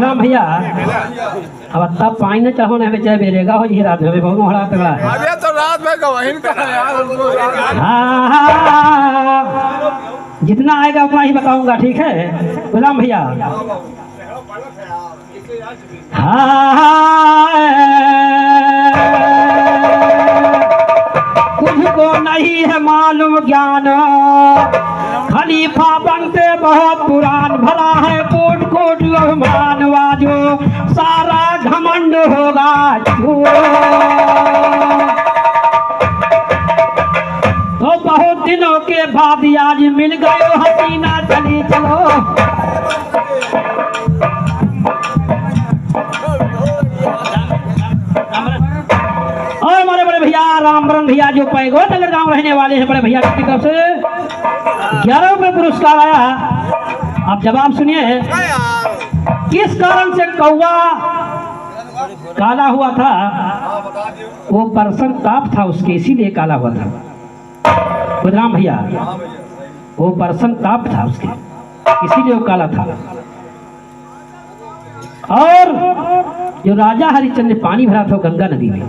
राम भैया अब तब पानी न चाहो ना बेचारे बेरेगा हो जी रात में बहुत बड़ा तगड़ा है। अरे तो रात में गवाहीन का है यार। हाँ, जितना आएगा उतना ही बताऊंगा, ठीक है गुलाम भैया। तुझको नहीं है मालूम ज्ञान, खलीफा बनते बहुत पुरान, भला है कोट कोट अभिमान, वाजो सारा घमंड होगा। तो बहुत दिनों के बाद आज मिल गए हसीना, चली चलो। और हमारे बड़े भैया रामबरन भैया जो पैगो नगर गांव रहने वाले हैं, बड़े भैया की तरफ से 11 रुपये पुरस्कार आया। आप जवाब सुनिए, किस कारण से कौवा काला हुआ था? वो परसन ताप था उसके, इसीलिए काला हुआ था। गुलाम भैया, वो परसन ताप था उसके, इसीलिए वो काला था। और जो राजा हरिश्चंद्र ने पानी भरा था गंगा नदी में,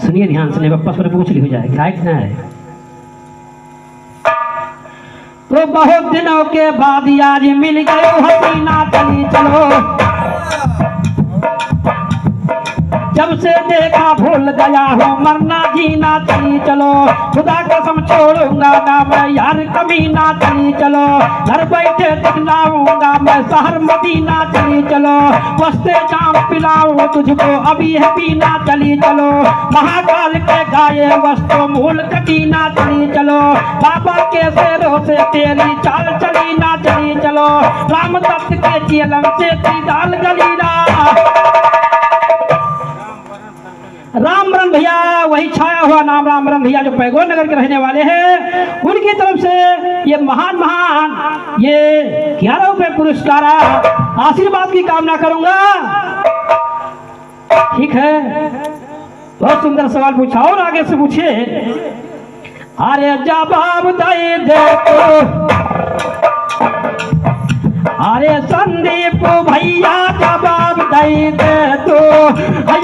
सुनिए ध्यान से, वापस पर पूछ ली हो जाए क्या इतना है। तो बहुत दिनों के बाद आज मिल गए हसीना, चली चलो। जब से देखा भूल गया हूँ मरना जीना, चली चलो। खुदा कसम छोड़ूंगा ना मैं यार कमीना, चली चलो। घर बैठे दिखलाऊंगा मैं शहर मदीना, चली चलो। वस्ते जाम पिलाऊं तुझको अभी है पीना, चली चलो। महाकाल के गाये वस्तु मूल कटीना, चली चलो। बाबा के शेरों से तेरी चाल चली ना, चली चलो। राम दत्त के चेलन से दाल गलीना। रामबरन भैया वही छाया हुआ नाम रामबरन भैया जो पैगोर नगर के रहने वाले हैं, उनकी तरफ से ये महान ये 11 रुपये पुरस्कार, आशीर्वाद की कामना करूंगा। ठीक है, बहुत सुंदर सवाल पूछा और आगे से पूछिए। अरे जवाब दे तो, अरे संदीप भैया जवाब दे तो,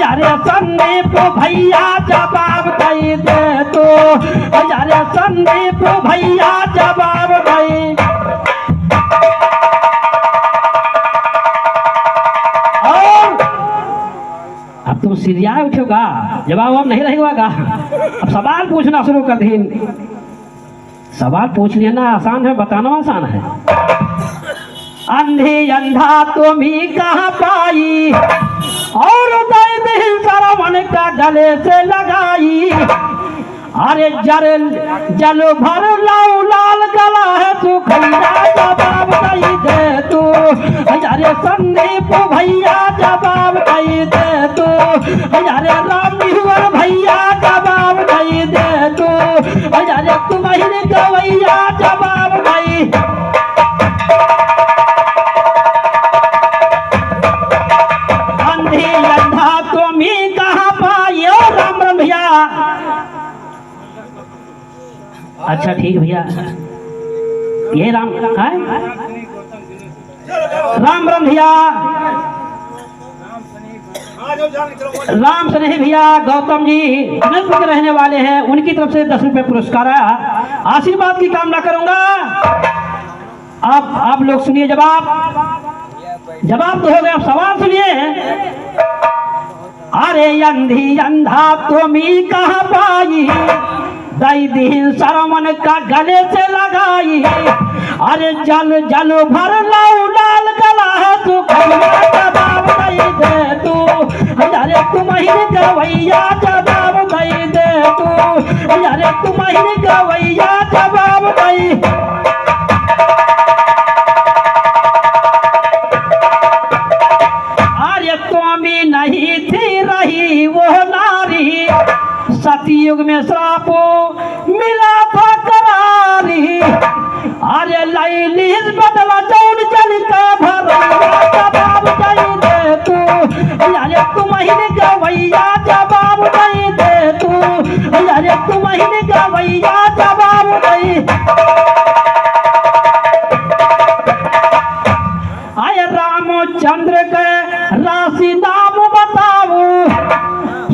अरे संदीप भैया जवाब दे तो, अरे संदीप भैया जवाब दे। और अब तुम सिरिया उठोगा, जवाब अब नहीं रहेगा। अब सवाल पूछना शुरू कर दी। सवाल पूछ लेना आसान है, बताना आसान है। अंधी अंधा तुम ही कहाँ पाई, और सारा मन का गले से लगाई। अरे जल भर लाऊ लाल गला है तू खैरा, जवाब दे तू। अरे संदीप भैया जवाब दे तू। अरे राम निहुर भैया जवाब दे तू। अरे तुम्हारी गवैया जवाब दे। अच्छा ठीक भैया, ये रामबरन भैया, राम स्नेही भैया गौतम जी अनंतपुर के रहने वाले हैं, उनकी तरफ से 10 रुपये पुरस्कार आया। आशीर्वाद की कामना करूंगा। अब आप लोग सुनिए जवाब तो हो गया। अब सवाल सुनिए। अरे अंधी अंधा तुम ही कहाँ पाई, दई दीन सरमन का गले से लगाई। अरे जल भर लाऊ लाल गला है तू खैरा, जवाब दे तू। अरे तुम्हारी गवैया जवाब दे तू। अरे तुम्हारी गवैया जवाब दे। अरे तुम नहीं थी रही वो नारी, सतयुग में श्राप मिला था करारी। अरे लैली बदला जौन जल का भरवा, जवाब दे तू। अरे तुम्हारी गवैया जवाब दे तू। अरे तुम्हारी गवैया जवाब दे।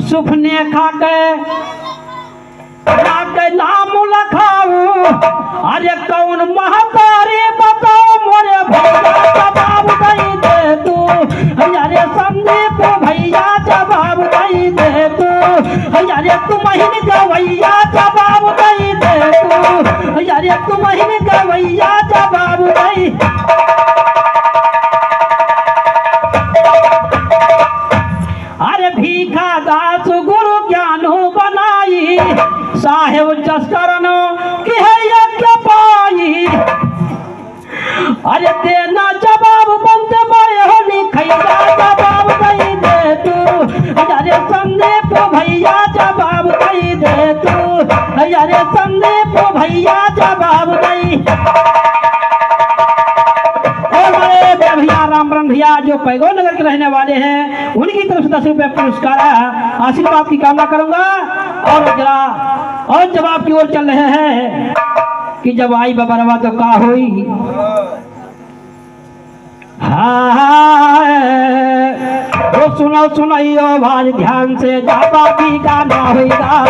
सुपने खाके नाम लखाऊ, अरे कौन महतारी बताओ मोरे भैया जवाब दई दे तू, अरे संदीप भैया जवाब दई दे तू, अरे तुम ही गवैया जवाब दई दे तू, अरे तुम ही गवैया जवाब दई। अरे भीखा दास गुरु ज्ञानो बनाई, साहेब जसकरनो की है यज्ञ पाई, अरे देना जवाब बनते बड़े हो लिखैया जवाब दई दे तू, अरे संदीप भैया जवाब दई दे तू, अरे संदीप भैया जवाब दई। भैया रामबरन भैया जो पैगौ नगर के रहने वाले हैं, उनकी तरफ से 10 रुपए पुरस्कार है, आशीर्वाद की कामना करूंगा। और जरा और जवाब की ओर चल रहे हैं कि जब आई बबरवा तो का हुई। हाँ तो सुनो सुनाइयो आवाज ध्यान से, जाबा भी गाना होगा।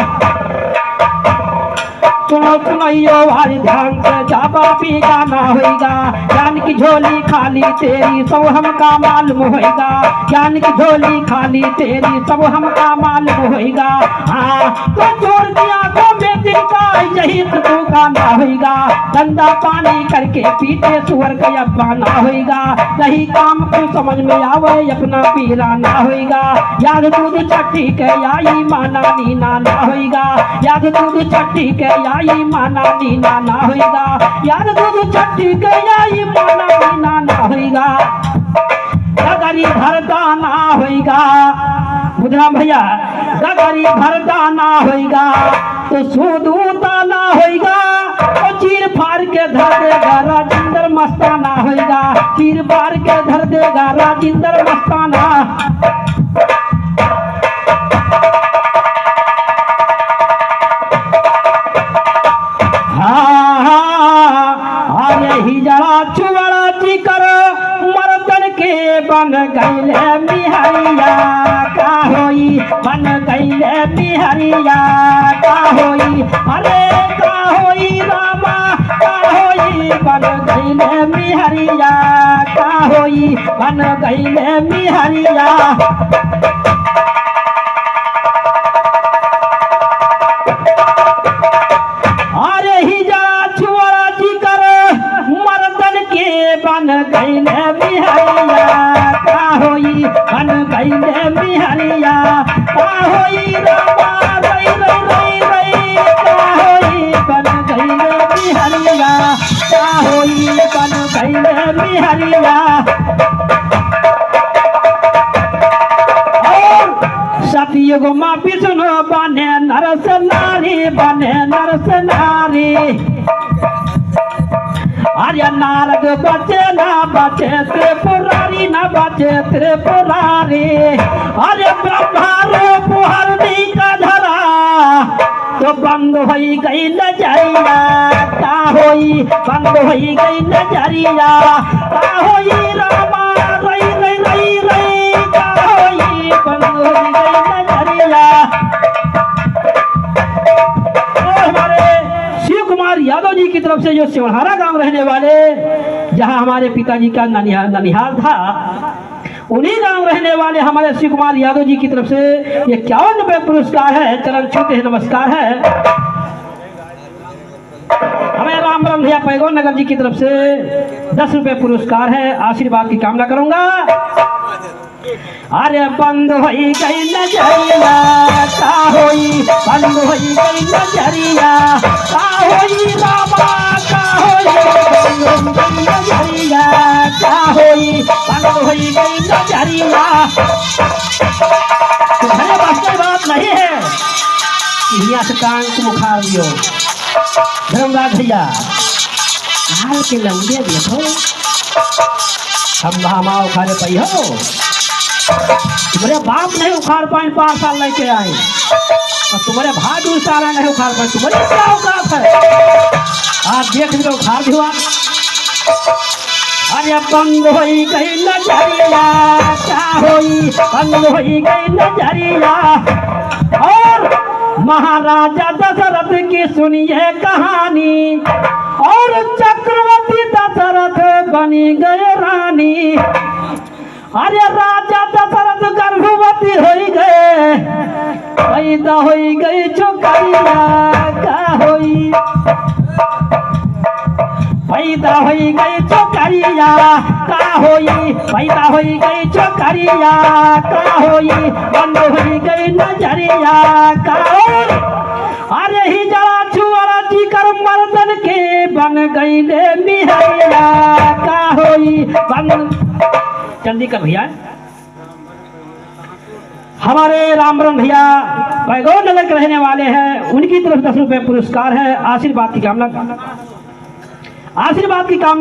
सुनो सुनाइयो आवाज ध्यान से, जाबा भी गाना होगा। ज्ञान की झोली खाली तेरी सब हमका मालूम होगा, ज्ञान की झोली खाली तेरी सब हमका मालूम होगा। हाँ तो जोड़ दिया को में दिल का यही तू गाना होगा, गंदा पानी करके पीते सुअर का पाना होगा। नहीं काम को समझ में आवे अपना पीराना होगा, याद दूध चट्टी के आई माना नीना ना होगा, याद दूध चट्टी के आई माना नीना ना होगा, याद दूध चट्टी के आई माना नीना ना होगा। गगरी भरदाना होगा, बुझना भैया, गगरी भरदाना होगा तो सूदूताना होगा, और चीर फाड़ के धर देगा राजिंदर मस्ताना होगा, चीर फाड़ के धर देगा राजिंदर मस्ताना। बन गईले बिहारिया का होई, बन गईले बिहारिया का होई, अरे का होई रामा का होई, बन गईले बिहारिया का होई, बन गईले बिहारिया। अरे हिजा छुआरा जी कर मर्दन के बन गईले बिहारिया का होई, बन गईले बिहारिया का होई रामा रई रई रई रई का होई, बन गईले बिहारिया का होई, बन गईले बिहारिया। सतयुग माँ विष्णु बने नरस नारी, बने नरस नारी। अरे नारद बचे ना बचे त्रिपुरारी, न बचे त्रिपुरारी। अरे ब्रह्मा रूप हरदी का धरा तो बंद हो गई नजरिया का होई, बंद हो गई नजरिया का होई रामा रई रई रई रई का होई, बंद हो गई नजरिया। यादव जी की तरफ से जो सिवहारा गांव रहने वाले, जहां हमारे पिताजी का ननिहाल था, उन्हीं गांव रहने वाले हमारे शिव कुमार यादव जी की तरफ से ये 51 रुपए पुरस्कार है, चरण छूते हैं, नमस्कार है। हमें रामबरन भैया पैगौ नगर जी की तरफ से 10 रुपए पुरस्कार है, आशीर्वाद की कामना करूंगा। अरे बंद हो गई नजरिया का होई, बंद हो गई नजरिया का होई रामा का होई, बंद हो गई नजरिया का होई, बंद हो गई नजरिया। तुम्हारे वास्ते बात नहीं है यहाँ से कान को बुखार दियो धर्मराज भैया, हाल के लंबे देखो हम भामा उखाड़े पाई हो, तुम्हारे बाप नहीं उखाड़ पाए 5 साल लेके आए, और तुम्हारे भाई दूर सारा नहीं उखाड़ पाए, तुम्हारे क्या औकात है। आप देख लो उखाड़ दिया अरे बंद हो गई नजरिया, क्या होई बंद हो गई नजरिया। और महाराजा दशरथ की सुनिए कहानी, और चक्रवर्ती दशरथ बनी गए रानी। अरे राजा दशरथ गर्भवती हो गए, पैदा हो गई छोकरिया, का होई पैदा हो गई छोकरिया, का होई पैदा हो गई छोकरिया, का होई बंद हो गई नजरिया का। अरे ही जरा छुआरा जी कर मर्दन के बन गई ले मिहरिया, का होई बंद। जल्दी कर भैया। हमारे रामबरन भैया पैगौर नगर के रहने वाले हैं, उनकी तरफ 10 रुपये पुरस्कार है। आशीर्वाद की कामना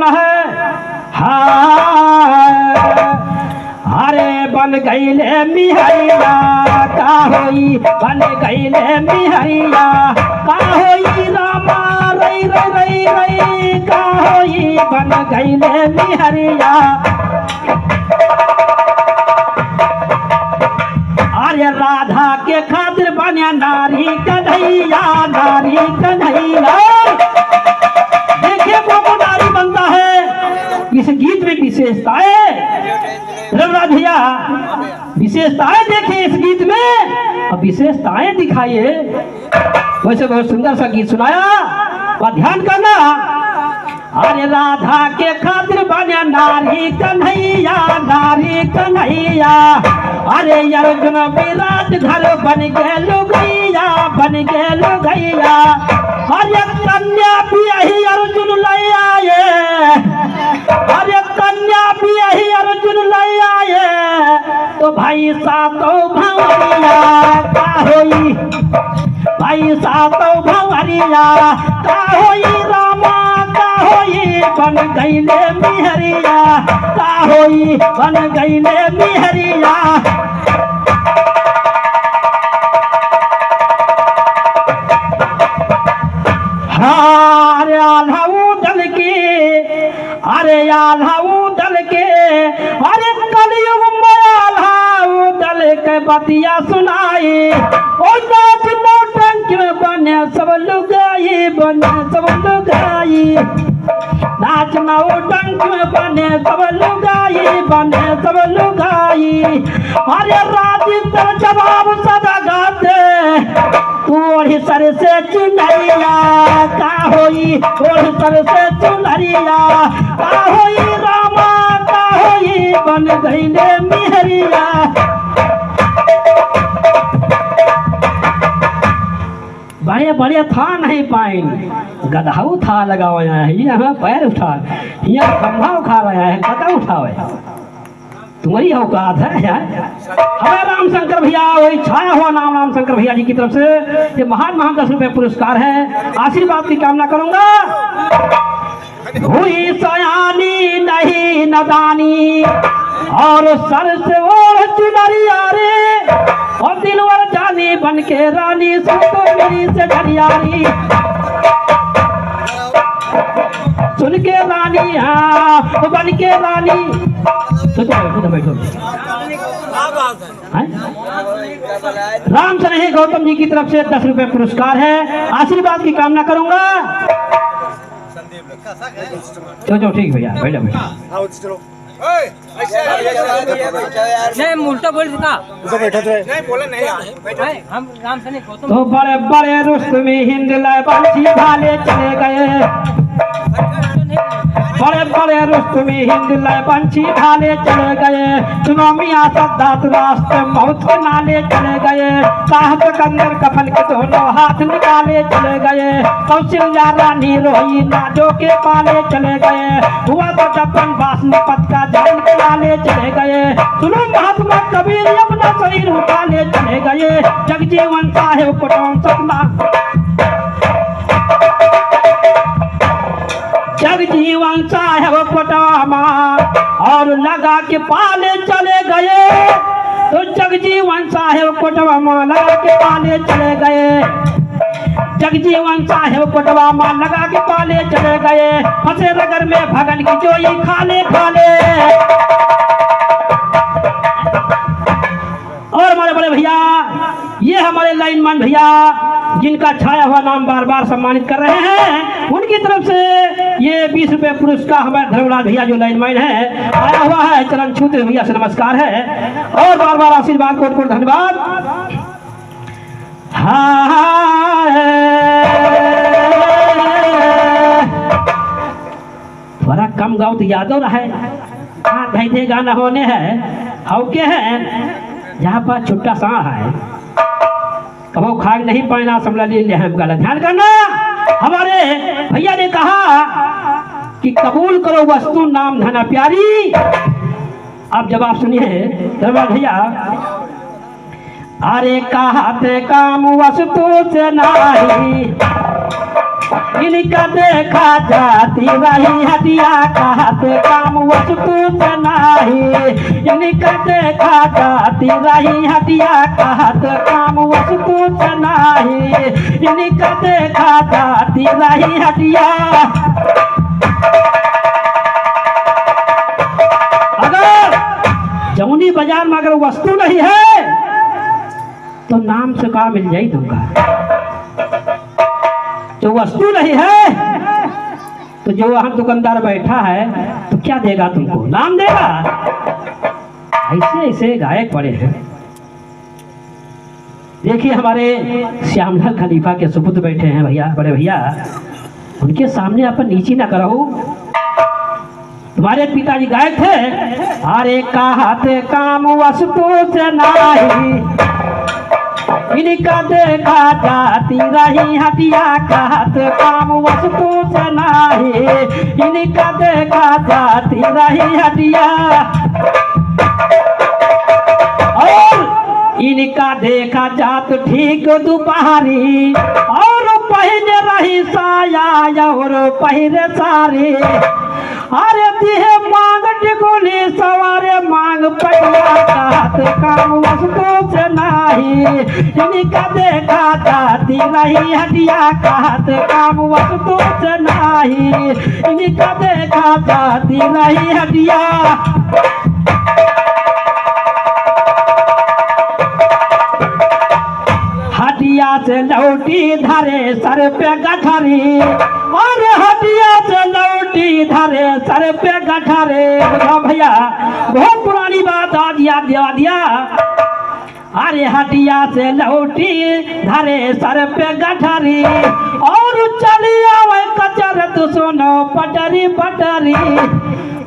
है। अरे बन गई ले मिहरिया, का होई बन गई ले मिहरिया, का होई रामा रई रई रई रई, का होई बन गई ले मिहरिया। अरे राधा के खातिर बनिया नारी कन्हैया, नारी कन्हैया। देखिए वो नारी बनता है। इस गीत में विशेषताएं रघुराज भैया, विशेषताएं देखिए इस गीत में, अब विशेषताएं दिखाइए। वैसे बहुत सुंदर सा गीत सुनाया, और ध्यान करना। अरे राधा के खातिर बने नारी कन्हैया, नारी कन्हैया। अरे अर्जुन विराट घर बन गए लुगैया, बन गए लुगैया। अरे कन्या भी यही अर्जुन ले आए, अरे कन्या भी यही अर्जुन ले आए। तो भाई सातों भंवरिया, का होई भाई सातों भंवरिया, का होई रामा, का होई बन गई ले मिहरिया, का होई बन गई ले मिहरिया। अरे आल्हाऊ दल के, अरे आल्हाऊ दल के, अरे कलयुग में आल्हाऊ दल के बतिया सुनाई। ओ नाच नौटंकी में बने सब लुगाई, बने सब लुगाई। नाच नौटंकी में बने सब लुगाई, बने सब लुगाई। अरे राजिंद्र जवाब सदा गाते, ओढ़ी सर से चुनरिया, का होई ओढ़ी सर से चुनरिया, का होई रामा, का होई बन गई ले मिहरिया। बड़े बड़े था नहीं पाइन, गधाऊ था लगाया है, यहाँ पैर उठा, यहाँ खंभा उठा रहा है, कदा उठावे तुम्हारी औकात है यार। हमें रामशंकर भैया, वही छाया हुआ नाम रामशंकर भैया जी की तरफ से ये महान 10 रुपये पुरस्कार है। आशीर्वाद की कामना करूंगा। हुई सयानी नहीं नदानी, और सर से ओढ़ चुनरिया रे, और दिलवर जानी बन के रानी, सुन मेरी से झरियारी। सुन के रानी, हाँ बन के रानी। बैठो। राम स्नेही गौतम जी की तरफ से 10 रुपये पुरस्कार है। आशीर्वाद की कामना करूंगा। चलो ठीक भैया, बैठो बैठो। नहीं उल्टा बोल का बैठा थे नहीं बोले नहीं हम राम सने गौतम। तो बड़े बड़े रुस्तमी हिंद लाए बंसी भाले चले गए, बड़े बड़े रुस्तमी हिंद लाए बंसी भाले चले गए। सुनो मियां सद्दात रास्ते मौत के नाले चले गए, साहब कंदर कफन के दोनों हाथ निकाले चले गए। कौशल्या रानी रोही नाजो के पाले चले गए, हुआ तो दफन बासमत का जान के नाले चले गए। सुनो महात्मा कबीर अपना शरीर उठाने चले गए, जगजीवन साहेब को सपना, जगजीवन साहेब पटामा और लगा के पाले चले गए। तो जगजीवन साहेब पटामा लगा के पाले चले गए। जगजीवन साहेब पटवा मां लगा के पाले चले गए, फंसे नगर में भगन की जोई खाले खाले। और हमारे बड़े भैया, ये हमारे लाइनमैन भैया जिनका छाया हुआ नाम बार बार सम्मानित कर रहे हैं, उनकी तरफ से ये 20 रुपए पुरस्कार हमारे धर्मराज भैया जो लाइनमैन है आया हुआ है, चरण छूते भैया से नमस्कार है और बार बार आशीर्वाद कोट कोट धन्यवाद। थोड़ा कम गाओ तो याद हो रहा है, हाँ दे गाना होने है और क्या है जहाँ पर छुट्टा सांड है कबो खाग नहीं पाना समला ले गलत ध्यान करना। हमारे भैया ने कहा कि कबूल करो वस्तु नाम धना प्यारी। अब जवाब सुनिए धन्यवाद भैया। अरे कहते काम वस्तु से नहीं, इनका देखा जाती रही हटिया, कहते काम वस्तु से नहीं, इनका देखा जाती रही हटिया, कहते काम वस्तु से नहीं, इनका देखा जाती रही हटिया। अगर जमुनी बाजार में अगर वस्तु नहीं है तो नाम से कहा मिल जाए तुमका। जो वस्तु नहीं है तो जो वहां दुकानदार बैठा है तो क्या देगा तुमको, नाम देगा। ऐसे ऐसे गायक पड़े हैं। देखिए हमारे श्यामलाल खलीफा के सुपुत्र बैठे हैं भैया, बड़े भैया, उनके सामने अपन नीचे ना करो। तुम्हारे पिताजी गायक थे। अरे कहते काम वस्तु से नहीं, इनका देखा जाती रही हटिया, कहते काम वस्तु से नहीं, इनका देखा जाती रही हटिया। और इनका देखा जात ठीक दोपहरी, और पहले रही साया और पहले सारी। अरे दिहे मांग टिकोली सवारे मांग पटिया, कहते काम वस्तु से नहीं, इनका देखा जाती रही हटिया, कहते काम वस्तु से नहीं, इनका देखा जाती रही हटिया। हटिया से लौटी धरे सर पे गठरी, और हटिया से लौटी धरे सर पे गठरे। भैया बहुत पुरानी बात आज याद दिया। अरे हटिया से लौटी धरे सर पे गठरी, और चली आवे कचर तो सुनो पटरी पटरी,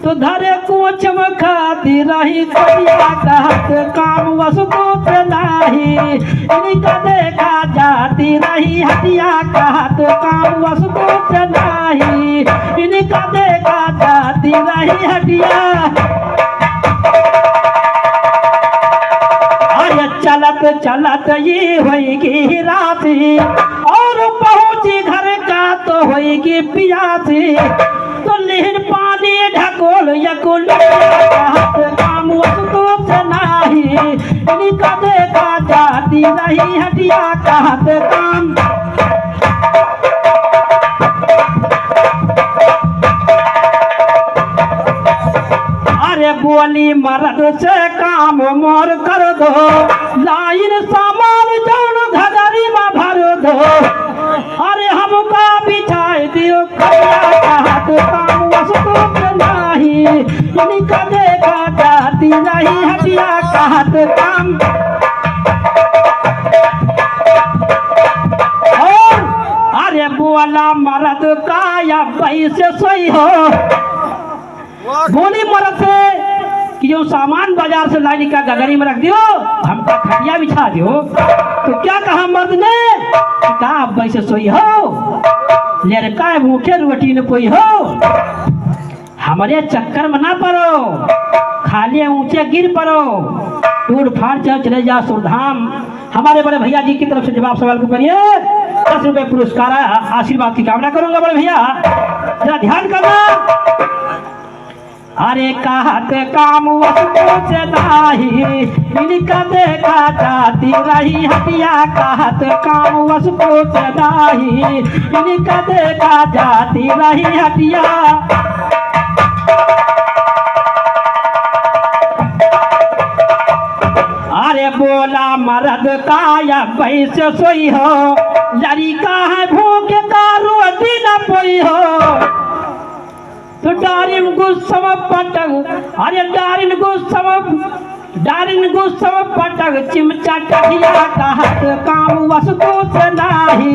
तो धरे कोच में खाती रही कटिया, कहते काम वस्तु से नहीं, इनका देखा जाती रही हटिया, कहते काम वस्तु से नहीं, इनका देखा जाती रही हटिया। अरे चलत चलत ये होगी राती, और पहुंची घर का तो होगी पियासी, तो लेहन पानी ढकोल यकुल, कहते काम वस्तु से नहीं, इनका देखा जाती रही हटिया, कहते काम। अरे बोली मर्द से काम मोर कर दो, लाइन सामान जौन घगरी में भर दो, अरे हमका बिछाए दियो खैया, कहते काम वस्तु से नहीं, इनका देखा जाती रही हटिया, कहते काम। और अरे बोला मर्द का या पैसे सोई हो, बोली मर्द से कि जो सामान बाजार से लाने का गगरी में रख दियो, हमका खटिया बिछा दियो। तो क्या कहा मर्द ने, कहा वैसे सोई हो, ले रे का भूखे रोटी न कोई हो, हमारे चक्कर में ना पड़ो, खाली ऊंचे गिर पड़ो, टूट फाड़ चले जा सुरधाम। हमारे बड़े भैया जी की तरफ से जवाब सवाल को करिए। 10 रुपए पुरस्कार आशीर्वाद की कामना करूंगा बड़े भैया, जरा ध्यान करना। अरे कहत काम वस्तु से नाही, इनका देखा जाती रही हटिया। कहत काम वस्तु से नाही, इनका देखा जाती रही हटिया। अरे बोला मर्द का या वैसे सोई हो, लड़का है भूख का रोटी न पोई हो। तो डारिन गुस्सम पटक, अरे डारिन गुस्सम पटक चिमचा टहिया। कहत काम वस्तु से नाही,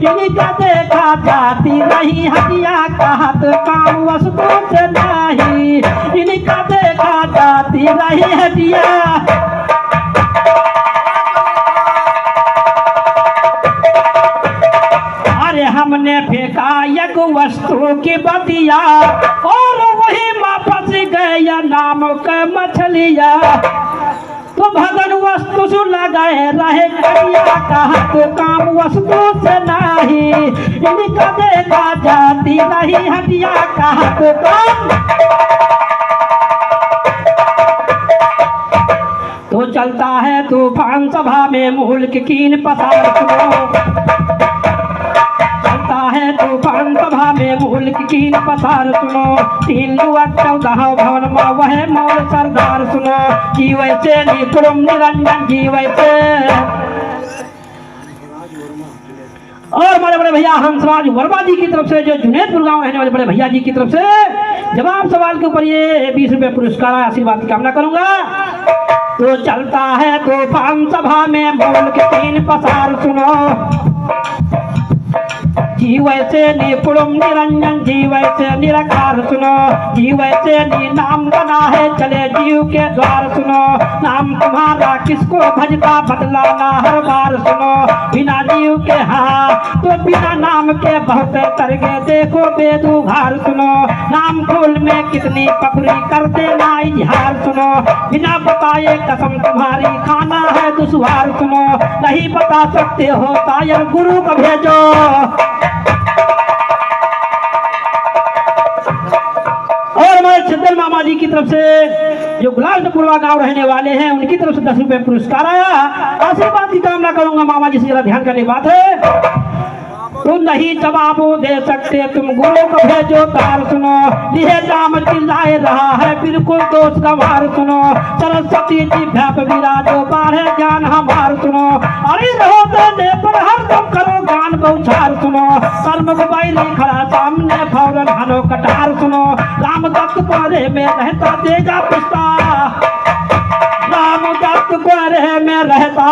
इनका देखा जाती रही हटिया। कहत काम वस्तु से नाही, इनका देखा जाती रही हटिया। अरे हमने फेंका एक वस्तु की बतिया, और वही वापस गया नाम का मछलिया। तो भगन वस्तु सु लगाए रहे करिया। कहत काम वस्तु से नाही, इनका देखा जाती रही हटिया। कहत काम तो चलता है तूफान सभा में मुल्क कीन पसार सुनो। है तूफान सभा में मुल्क कीन पसार सुनो। 3 युवक 14 भवन में वह मोर सरदार सुनो। जीवै से निकुरम निरंजन जीवै से। और बड़े बड़े भैया हंसराज वर्मा जी की तरफ से, जो जुनेदपुर गांव रहने वाले बड़े भैया जी की तरफ से जवाब सवाल के ऊपर ये 20 रुपए पुरस्कार आशीर्वाद की कामना करूंगा। तो चलता है तूफान सभा में मुल्क कीन पसार सुनो। जीवै से निपुणम निरंजन जीवै से निराकार सुनो। जीवै से नाम बना है चले जीव के द्वार सुनो। नाम तुम्हारा किसको भजता बदलाना हर बार सुनो। बिना जीव के हाँ तो बिना नाम के बहुत तरगे देखो बेदुघार सुनो। नाम फूल में कितनी पखरी करते ना इजहार सुनो। बिना बताए कसम तुम्हारी खाना है दुश्वार सुनो। नहीं बता सकते हो तायर गुरु को भेजो। और हमारे छिंदल मामा जी की तरफ से, जो गुलाबपुरवा गांव रहने वाले हैं, उनकी तरफ से 10 रुपए पुरस्कार आया। आशीर्वाद की कामना करूंगा। मामा जी से जरा ध्यान करने की बात है। तुम नहीं जवाब दे सकते तुम गुरु को भेजो तार सुनो। यह नाम चिल्लाए रहा है बिल्कुल दोष गंवार सुनो। सरस्वती जी भ्याप विराजो बाढ़े ज्ञान हमार सुनो। अरे रहो देने पर हर दम करो ज्ञान बौछार सुनो। कर्म बैली खड़ा सामने फौरन हनो कटार सुनो। राम दत्त पारे में रहता देगा पिस्ता। राम दत्त पारे में रहता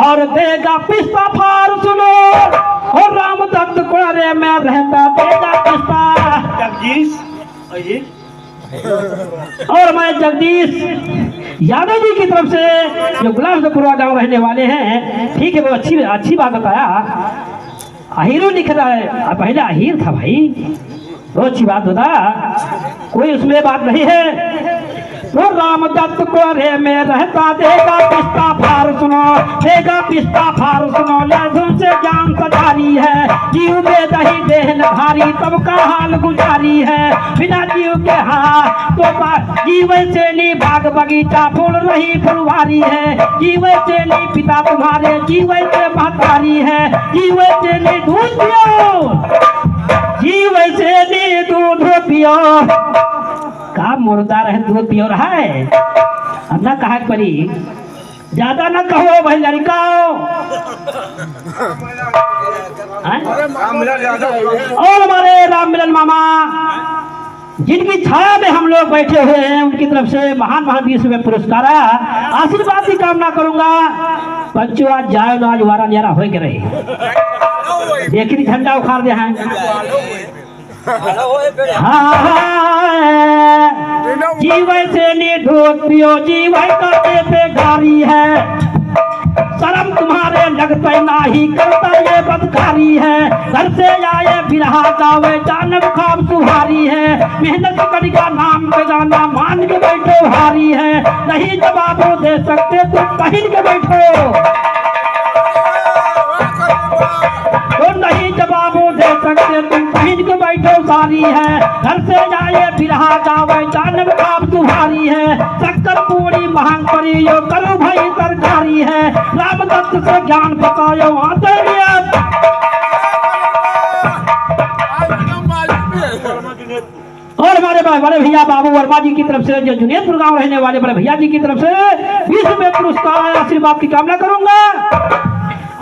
और देगा पिस्ता फार सुनो। और राम दत्त कुआरे में रहता देगा पिस्ता। जगदीश और मैं जगदीश यादव जी की तरफ से, जो गुलाबपुरवा गांव रहने वाले हैं, ठीक है, वो अच्छी बात बताया। अहीरो लिख रहा है, पहले अहीर था भाई, तो अच्छी बात बता, कोई उसमें बात नहीं है। तो राम दत्त कोरे में रहता देगा पिस्ता फार सुनो। देगा पिस्ता फार सुनो। लहसुन से जान सजारी है, जीव में दही देहन भारी, तब का हाल गुजारी है। बिना जीव के हाँ तो जीव से नी बाग बगीचा फूल रही फुलवारी है। जीव से नी पिता तुम्हारे, जीव से महतारी है। जीव से नी दूध पियो, जीव से नी दूध पियो। का मुर्दा रहे दूध पियो रहा है। अब ना कहा परी, ज्यादा ना कहो भाई लड़का। और हमारे राम मिलन मामा, जिनकी छाया में हम लोग बैठे हुए हैं, उनकी तरफ से महान 20 रुपए पुरस्कार आया। आशीर्वाद की कामना करूंगा। बच्चों आज जाए ना, आज वारा न्यारा हो के रहे। देखिए झंडा उखाड़ दे हैं। जीवै से निर्धोष पियो, जीवै करते पे गारी है। शर्म तुम्हारे लगते नाही, करता ये बदकारी है। घर से आए बिरहा गावे, जानब खाब सुहारी है। मेहनत करी का नाम पे गाना, मान के बैठो हारी है। नहीं जवाब दे सकते तुम पहन के बैठो। तो नहीं जवाब दे सकते तुम पहन के बैठो। तुम्हारी है, घर से जाए बिरहा गावे जानब आप तुम्हारी है, शक्कर पूरी महंग पड़ी यो करो भाई तरकारी है, राम दत्त से ज्ञान बतायो आते और हमारे बड़े भैया बाबू वर्मा जी की तरफ से जो जुनेदपुर गांव रहने वाले बड़े भैया जी की तरफ से 20 रुपये पुरस्कार आशीर्वाद की कामना करूंगा।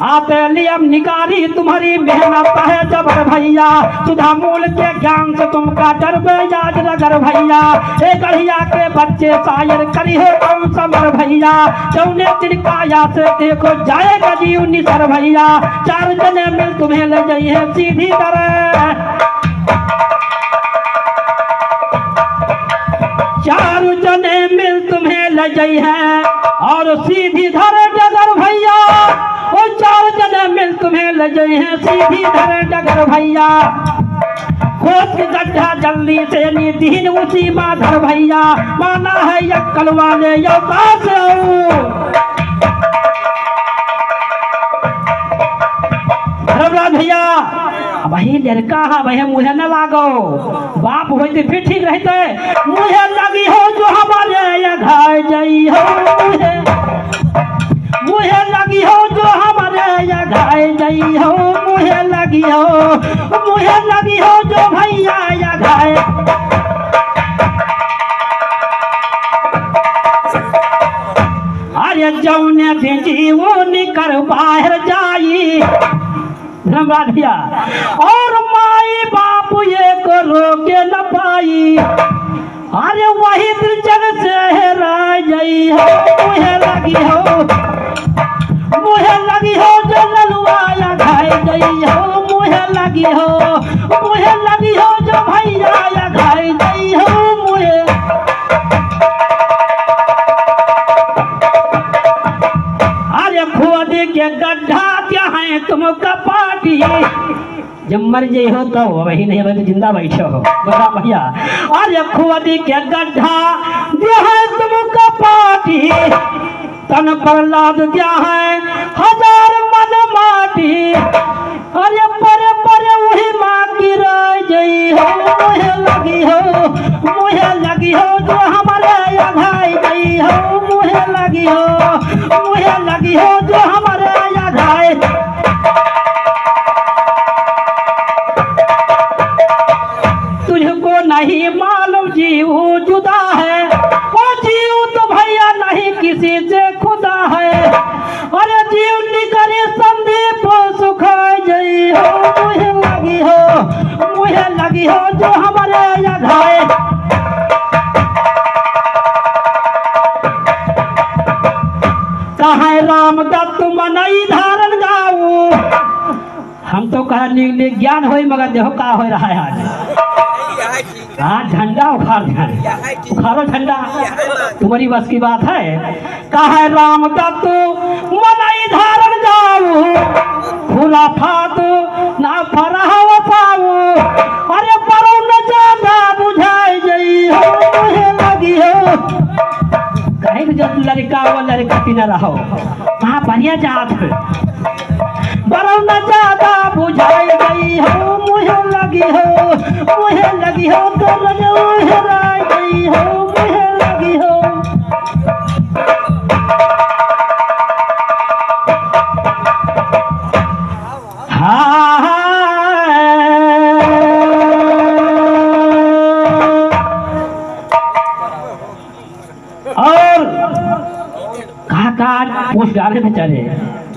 आते लियम निकारी तुम्हारी मेहनत है जबर भैया, सुधा मूल के ज्ञान से तुमका डर बेजाज नगर भैया, एक गढ़िया के बच्चे शायर करी है कौन समर भैया, चौने तिरकाया से देखो जाएगा जीव निसर भैया, 4 जने मिल तुम्हें ले जाइए सीधी तरह, 4 जने मिल तुम्हें ले जाई है और सीधी धर डगर भैया, और 4 जने मिल तुम्हें ले जाई है सीधी धर डगर भैया, खोद गड्ढा जल्दी से निधीन उसी माधर भैया, माना है यक्कल वाले यो पास भैया वही लड़का है वही मुझे न लागो, बाप होते फिर ठीक रहते, मुझे लगी हो जो हमारे या घाय जई हो, मुझे लगी हो जो हमारे या घाय जई हो, मुझे लगी हो जो भैया या घाय, अरे जौने भेजी वो निकर बाहर जाई धन्यवाद भैया, और माई बाप ये को रोके न पाई, अरे वही दिल जग से हेरा गई हो, मुझे लगी हो जो ललुआ घाय गई हो, मुझे लगी हो जो भैया घाय गई हो, मुझे अरे खोद के गड्ढा क्या है तुमका पार्टी, जब मर जाई हो तो वही नहीं तो जिंदा बैठे हो बड़ा भैया, अरे खोद के गड्ढा दिया है तुमका पार्टी, तन पर लाद दिया है 1000 मन माटी, अरे परे परे वही माँ की रह गई हो, मुझे लगी हो जो हमारे घाय गई हो, मुझे लगी हो जो हमारे घाय, तुझको नहीं मालूम जीव जुदा है, वो जीव तो भैया नहीं किसी से खुदा है, अरे जीव निकली संदीप सुखाई गई हो, मुझे लगी हो जो हमारे घाय, कहा राम दत्त मनई धारण गाऊ, हम तो कहा ज्ञान हो मगर देखो का हो रहा है आज, हाँ झंडा उखाड़ो झंडा, तुम्हारी बस की बात है, कहा राम दत्त मनई धारण गाऊ, फूला फातू ना फरहा पाऊ, अरे परो न ज्यादा बुझाई गई हो, मुझे लगी हो कहीं जब लड़का वो लड़का न रहो वहाँ बढ़िया जात बरो न ज्यादा बुझाई गई हो, मुझे लगी हो तो हेराई गई हो, मुझे लगी हो, और कहा पोस्ट डाले बेचारे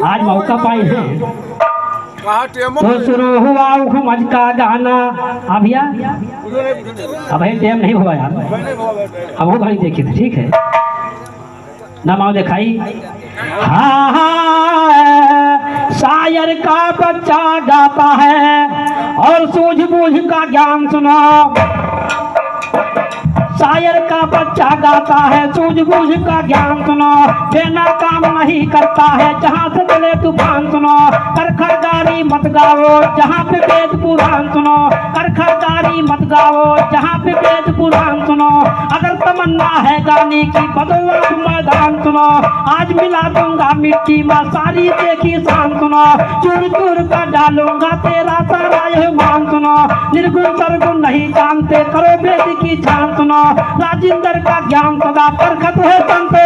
आज मौका पाए हैं, तो शुरू हुआ हुमज का गाना, भैया अब टाइम नहीं हुआ यार, अब वो घड़ी देखी थी ठीक है नमाओ दिखाई, हाँ शायर का बच्चा गाता है और सूझबूझ का ज्ञान सुनो, शायर का बच्चा गाता है सूझबूझ का ज्ञान सुनो, बिना काम नहीं करता है जहाँ से चले तूफान सुनो, करखादारी मत गाओ जहाँ पे वेद पुराण सुनो, करखादारी मत गाओ जहाँ पे वेद पुराण सुनो, अगर तमन्ना है गाने की बदलो मैदान सुनो, आज मिला दूंगा मिट्टी में सारी देखी शान सुनो। सुनो, चूर चूर कर डालूंगा तेरा सारा यह मान सुनो, निर्गुण सरगुण नहीं जानते करो वेद की छान सुनो, राजिंदर का ज्ञान सदा परखत है संतो।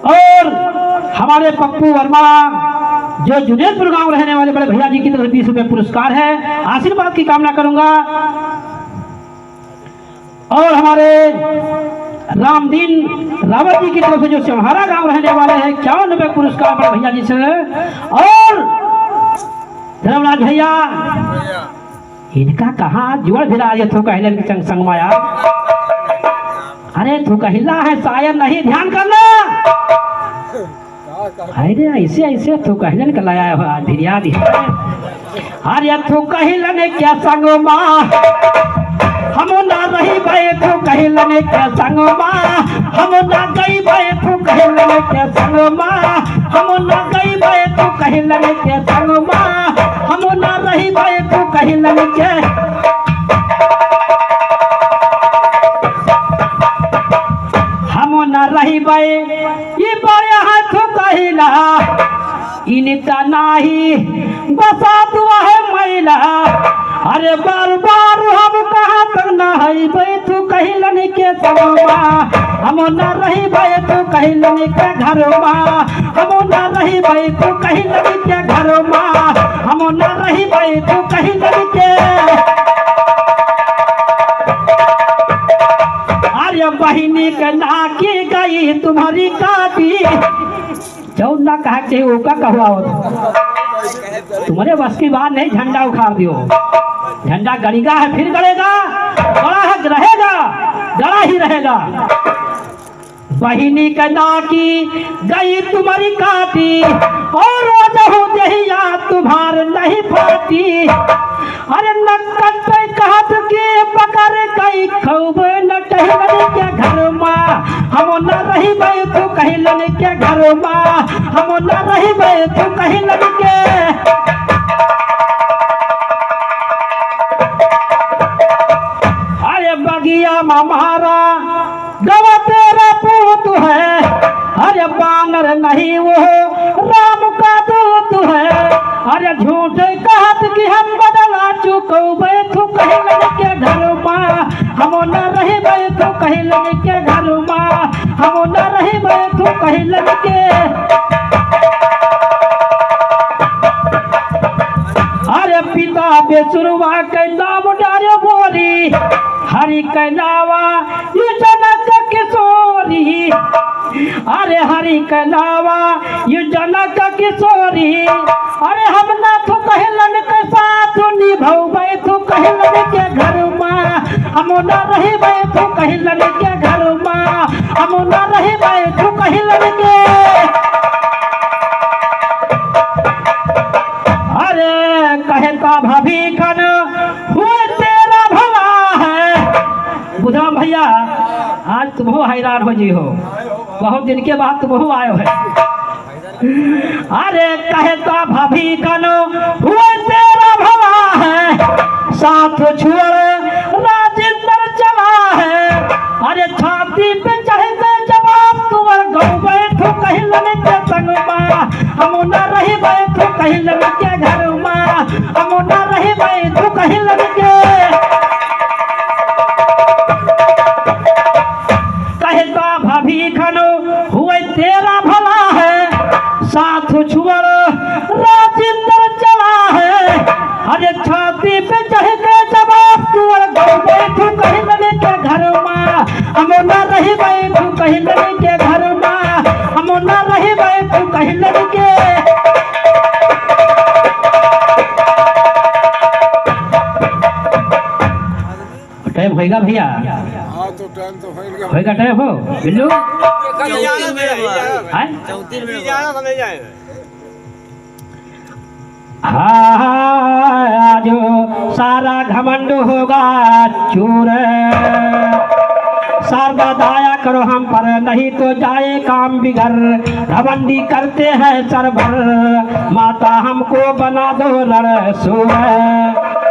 और हमारे पप्पू वर्मा जो जुनेदपुर गांव रहने वाले बड़े भैया जी की तरफ 20 रुपये पुरस्कार है, आशीर्वाद की कामना करूंगा। और हमारे रामदीन रावत जी की तरफ से जो सिमहारा गांव रहने वाले हैं 51 रुपये पुरस्कार बड़े भैया जी से। और धर्मराज भैया इनका कहाँ जुड़ भिड़ा ये थोका हिलन की संग संग माया, अरे थोका हिला है शायद नहीं, ध्यान करना। अरे ऐसे ऐसे थोका हिलन का लाया हुआ धिरिया दी, अरे थोका हिलन क्या संग माँ हम ना रही भाई तू कहीं लने के संग माँ, हम ना गई भाई तू कहीं लने के संग माँ, हम ना गई भाई तू कहीं लने के संग माँ, हम ना रही भाई तू कहीं लने के। हम ना रही भाई ये बड़े हाथ कहीं ला इनका नाही बसा दुआ है मैला, अरे बार बार हम कहाँ तक न है भाई तू कहीं लने के संगमा, हम न रही भाई तू कहीं लने के घर माँ, हम न रही भाई तू कहीं लने के घर माँ, हम न रही भाई तू कहीं लने के। अरे बहिनी के ना की गई तुम्हारी काटी, जो ना कहा के ओका कहवा तुम्हारे बस की बात नहीं, झंडा उखाड़ दियो, झंडा गड़ेगा है फिर गड़ेगा, गड़ा है रहेगा, गड़ा ही रहेगा। बहिनी कदा की गई तुम्हारी काटी और रोजहू जहिया तुम्हार नहीं फाटी, अरे नक्कट पे कहत के पकड़ कई खूब न टहलने के घर माँ, हम न रही भाई तू कहीं लने के घर माँ, हम न रही भाई तू कहीं लने के। अरे बगिया मामारा गवा तेरा पूत है, अरे बानर नहीं वो राम का दूत है, अरे झूठे कहत कि हम बदला चुको बैठू कहीं लगे के घर माँ, हम न रही बैठू कहीं लगे के घर माँ, हम न रही बैठू कहीं लगे के। अरे पिता बेसुरवा के नाम डारे बोली, हरि कैलावा ये जनक किशोरी, अरे हरि कैलावा ये जनक किशोरी, अरे हम ना तो कहलन के साथ निभाऊ भाई तू कहलन के घर माँ, हम ना रही भाई तू कहलन के घर माँ, हम ना रही भाई तू कहलन के। अरे कहता भाभी खन हुए तेरा भला है, बुधा भैया आज तुम हैरान हो जी हो, बहुत दिन के बाद तुम आयो है। अरे कहता भाभी खन हुए तेरा भला है, साथ छोड़ राजेंद्र चला है, अरे छाती पे चढ़ते जवाब तुवर गौ बैठो कहीं लने के संग माँ, हम न रही बैठो कहीं लने के घर माँ, हम न रही बैठो कहीं लने के। कहता भाभी खनो हुए तेरा भला है, साथ छुअर राजेंद्र चला है, अरे छाती पे चढ़ के जवाब तुवर गौ बैठो कहीं लने के घर माँ, हम न रही बैठो कहीं लने के घर माँ, हम न रही बैठो कहीं लने के। टाइम होएगा भैया? हाँ तो टाइम तो होएगा, टाइम हो बिल्लू हाँ जो सारा घमंड होगा चूर, शारदा दया करो हम पर नहीं तो जाए काम बिगड़, घमंडी करते हैं सरभर माता हमको बना दो लड़ सूर।